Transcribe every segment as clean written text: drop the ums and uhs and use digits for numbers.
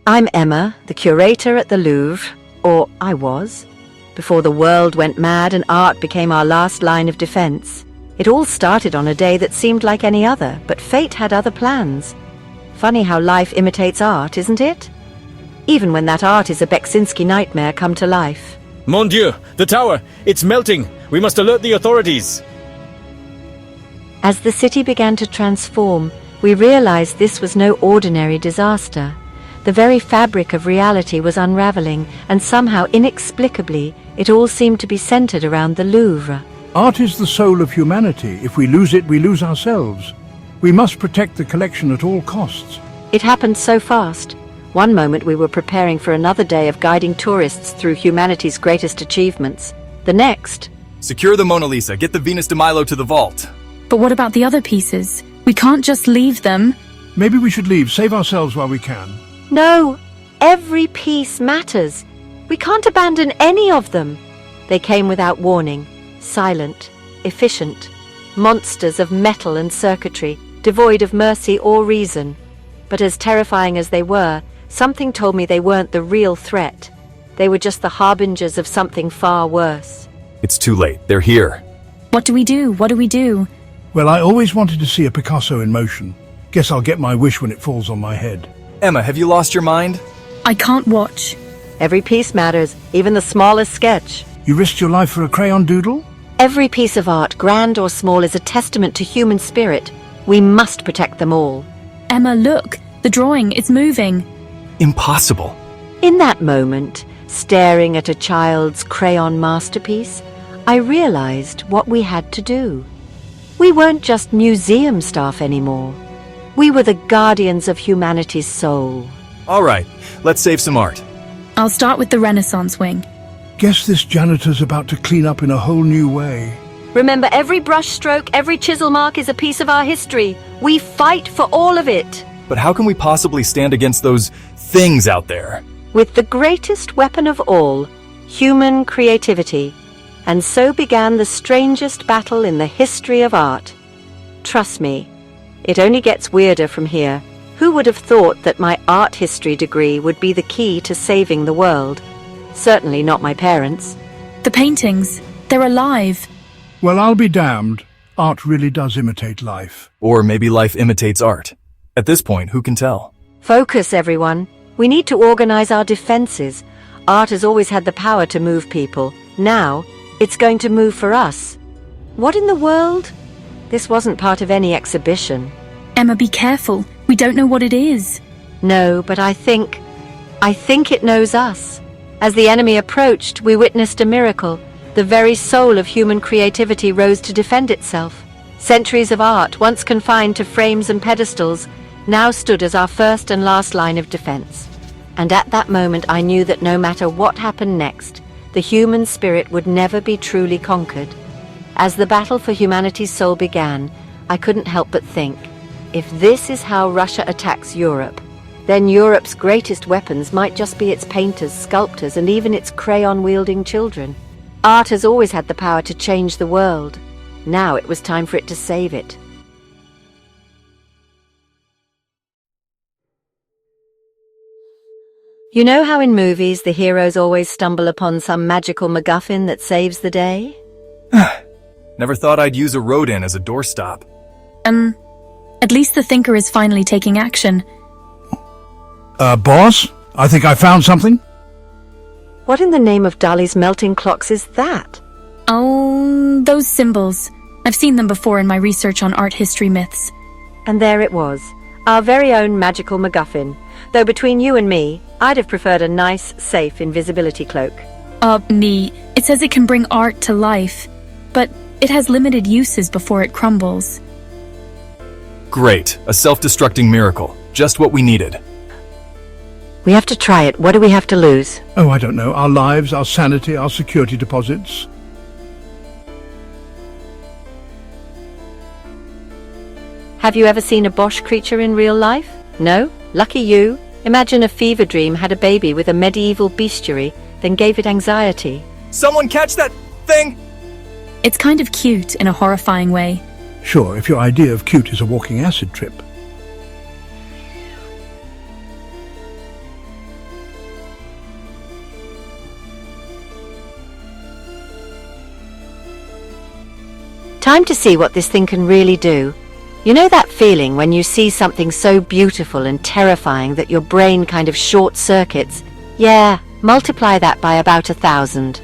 I'm Emma, the curator at the Louvre, or I was, before the world went mad and art became our last line of defense. It all started on a day that seemed like any other, but fate had other plans. Funny how life imitates art, isn't it? Even when that art is a Beksinski nightmare come to life. Mon Dieu, the tower! It's melting! We must alert the authorities! As the city began to transform, we realized this was no ordinary disaster. The very fabric of reality was unraveling, and somehow, inexplicably, it all seemed to be centered around the Louvre. Art is the soul of humanity. If we lose it, we lose ourselves. We must protect the collection at all costs. It happened so fast. One moment we were preparing for another day of guiding tourists through humanity's greatest achievements. The next... Secure the Mona Lisa. Get the Venus de Milo to the vault. But what about the other pieces? We can't just leave them. Maybe we should leave, save ourselves while we can. No! Every piece matters. We can't abandon any of them. They came without warning, silent, efficient, monsters of metal and circuitry, devoid of mercy or reason. But as terrifying as they were, something told me they weren't the real threat. They were just the harbingers of something far worse. It's too late. They're here. What do we do? What do we do? Well, I always wanted to see a Picasso in motion. Guess I'll get my wish when it falls on my head. Emma, have you lost your mind? I can't watch. Every piece matters, even the smallest sketch. You risked your life for a crayon doodle? Every piece of art, grand or small, is a testament to human spirit. We must protect them all. Emma, look! The drawing, it's moving. Impossible. In that moment, staring at a child's crayon masterpiece, I realized what we had to do. We weren't just museum staff anymore. We were the guardians of humanity's soul. All right, let's save some art. I'll start with the Renaissance wing. Guess this janitor's about to clean up in a whole new way. Remember, every brush stroke, every chisel mark is a piece of our history. We fight for all of it. But how can we possibly stand against those things out there? With the greatest weapon of all, human creativity. And so began the strangest battle in the history of art. Trust me, it only gets weirder from here. Who would have thought that my art history degree would be the key to saving the world? Certainly not my parents. The paintings, they're alive. Well, I'll be damned. Art really does imitate life. Or maybe life imitates art. At this point, who can tell? Focus, everyone. We need to organize our defenses. Art has always had the power to move people. Now, it's going to move for us. What in the world? This wasn't part of any exhibition. Emma, be careful. We don't know what it is. No, but I think it knows us. As the enemy approached, we witnessed a miracle. The very soul of human creativity rose to defend itself. Centuries of art, once confined to frames and pedestals, now stood as our first and last line of defense. And at that moment I knew that no matter what happened next, the human spirit would never be truly conquered. As the battle for humanity's soul began, I couldn't help but think, if this is how Russia attacks Europe, then Europe's greatest weapons might just be its painters, sculptors, and even its crayon-wielding children. Art has always had the power to change the world. Now it was time for it to save it. You know how in movies the heroes always stumble upon some magical MacGuffin that saves the day? Never thought I'd use a rodin as a doorstop. At least the thinker is finally taking action. Boss? I think I found something. What in the name of Dali's melting clocks is that? Oh, those symbols. I've seen them before in my research on art history myths. And there it was, our very own magical MacGuffin. Though between you and me, I'd have preferred a nice, safe invisibility cloak. Neat. It says it can bring art to life, but it has limited uses before it crumbles. Great. A self-destructing miracle. Just what we needed. We have to try it. What do we have to lose? Oh, I don't know. Our lives, our sanity, our security deposits. Have you ever seen a Bosch creature in real life? No? Lucky you. Imagine a fever dream had a baby with a medieval bestiary, then gave it anxiety. Someone catch that thing! It's kind of cute in a horrifying way. Sure, if your idea of cute is a walking acid trip. Time to see what this thing can really do. You know that feeling when you see something so beautiful and terrifying that your brain kind of short circuits? Yeah, multiply that by about 1,000.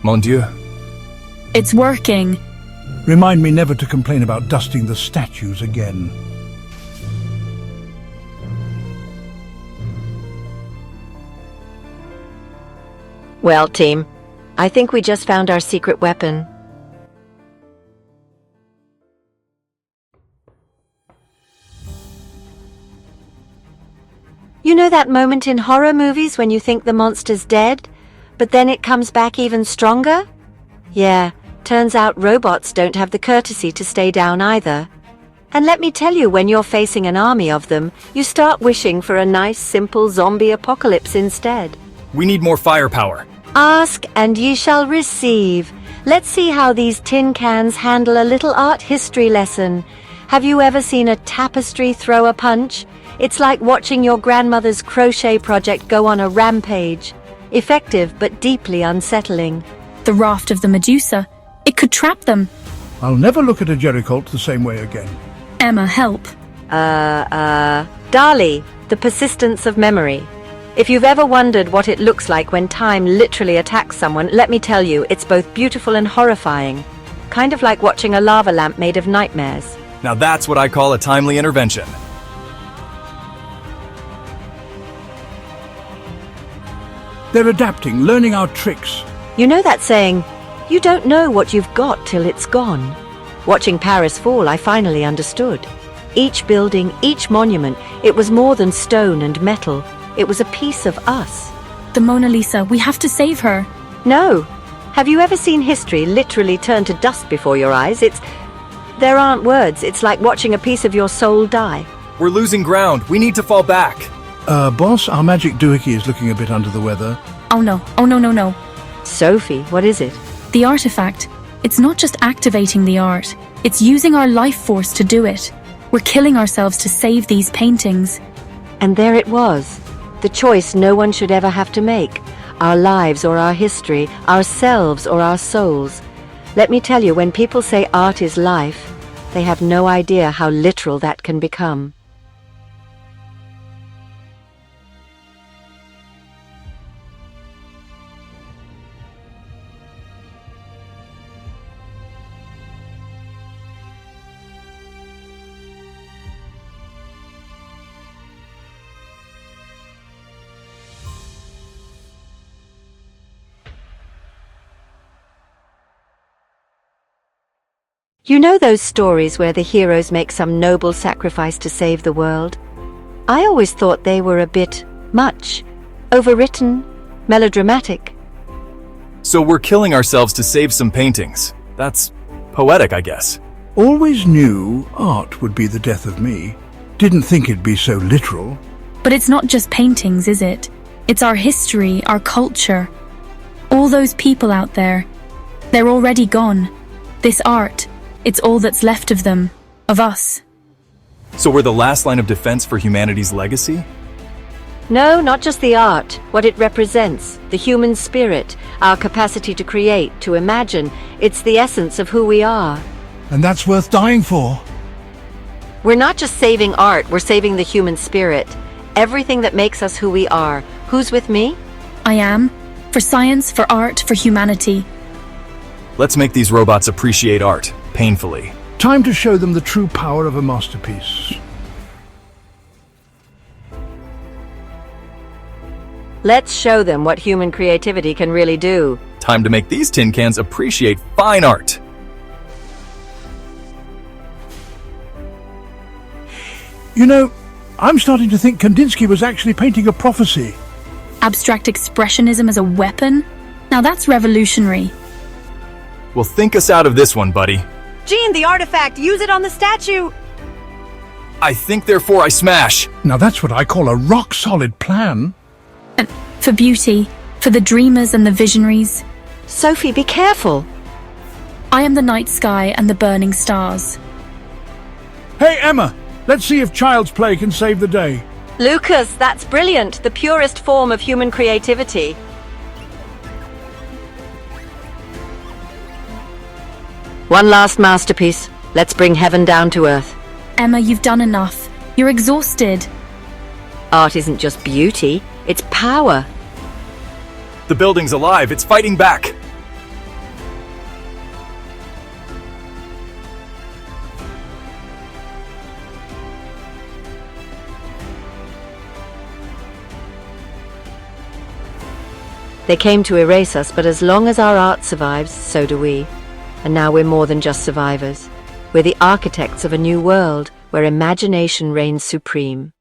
Mon Dieu. It's working. Remind me never to complain about dusting the statues again. Well, team, I think we just found our secret weapon. You know that moment in horror movies when you think the monster's dead, but then it comes back even stronger? Yeah, turns out robots don't have the courtesy to stay down either. And let me tell you, when you're facing an army of them, you start wishing for a nice, simple zombie apocalypse instead. We need more firepower. Ask and ye shall receive. Let's see how these tin cans handle a little art history lesson. Have you ever seen a tapestry throw a punch? It's like watching your grandmother's crochet project go on a rampage. Effective but deeply unsettling. The raft of the Medusa. It could trap them. I'll never look at a Jericholt the same way again. Emma, help. Dali, the persistence of memory. If you've ever wondered what it looks like when time literally attacks someone, let me tell you, it's both beautiful and horrifying. Kind of like watching a lava lamp made of nightmares. Now that's what I call a timely intervention. They're adapting, learning our tricks. You know that saying, you don't know what you've got till it's gone. Watching Paris fall, I finally understood. Each building, each monument, it was more than stone and metal. It was a piece of us. The Mona Lisa, we have to save her. No. Have you ever seen history literally turn to dust before your eyes? There aren't words. It's like watching a piece of your soul die. We're losing ground. We need to fall back. Boss, our magic doohickey is looking a bit under the weather. Oh no, oh no, no, no. Sophie, what is it? The artifact. It's not just activating the art. It's using our life force to do it. We're killing ourselves to save these paintings. And there it was. The choice no one should ever have to make. Our lives or our history, ourselves or our souls. Let me tell you, when people say art is life, they have no idea how literal that can become. You know those stories where the heroes make some noble sacrifice to save the world? I always thought they were a bit much, overwritten, melodramatic. So we're killing ourselves to save some paintings. That's poetic, I guess. Always knew art would be the death of me. Didn't think it'd be so literal. But it's not just paintings, is it? It's our history, our culture. All those people out there, they're already gone. This art, it's all that's left of them, of us. So we're the last line of defense for humanity's legacy? No, not just the art, what it represents, the human spirit, our capacity to create, to imagine. It's the essence of who we are. And that's worth dying for. We're not just saving art, we're saving the human spirit. Everything that makes us who we are. Who's with me? I am. For science, for art, for humanity. Let's make these robots appreciate art, painfully. Time to show them the true power of a masterpiece. Let's show them what human creativity can really do. Time to make these tin cans appreciate fine art. You know, I'm starting to think Kandinsky was actually painting a prophecy. Abstract expressionism as a weapon? Now that's revolutionary. Well, think us out of this one, buddy. Gene, the artifact! Use it on the statue! I think, therefore I smash. Now that's what I call a rock-solid plan. And for beauty, for the dreamers and the visionaries. Sophie, be careful! I am the night sky and the burning stars. Hey, Emma! Let's see if Child's Play can save the day. Lucas, that's brilliant, the purest form of human creativity. One last masterpiece. Let's bring heaven down to earth. Emma, you've done enough. You're exhausted. Art isn't just beauty, it's power. The building's alive. It's fighting back. They came to erase us, but as long as our art survives, so do we. And now we're more than just survivors. We're the architects of a new world where imagination reigns supreme.